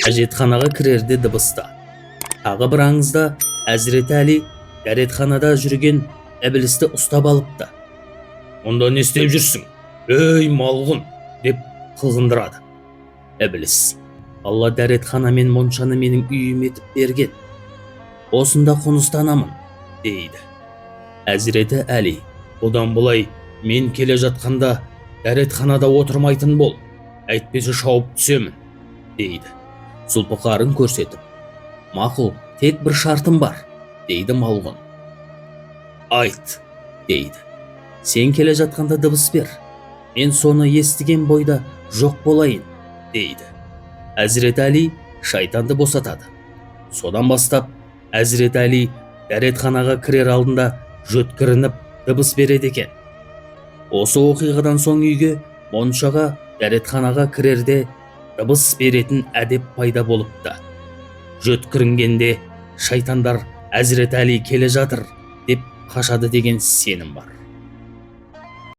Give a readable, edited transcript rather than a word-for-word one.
әжетханаға кірерде дыбыста. Тағы бір аңызда Әзіреті Әли дәретханада жүрген ібілісті ұстап алыпты. «Онда не істеп жүрсің? Ей малғұн!» деп қылғындырады. Ібіліс: «Алла дәретхана мен моншаны менің үйім етіп берген. Осында қоныстанамын», дейді. Әзіреті Әли: «Одан бұлай мен келе жатқанда дәретханада отырмайтын бол, әйтпесе шауып түсемін», дейді. Зұлпықарын көрсетіп: «Мақұл, тек бір шартым бар», дейді малғұн. «Айт», дейді. «Сен келе жатқанда дыбыс бер, мен соны естіген бойда жоқ болайын», дейді. Әзіреті Әли шайтанды босатады. Содан бастап Әзіреті Әли дәретханаға кірер алдында жөткірініп дыбыс береді екен. Осы оқиғадан соң үйге, моншаға, дәретханаға кірерде дыбыс беретін әдеп пайда болыпты. Жөткірінгенде шайтандар Әзіреті Әли келе жатыр деп қашады деген сенім бар.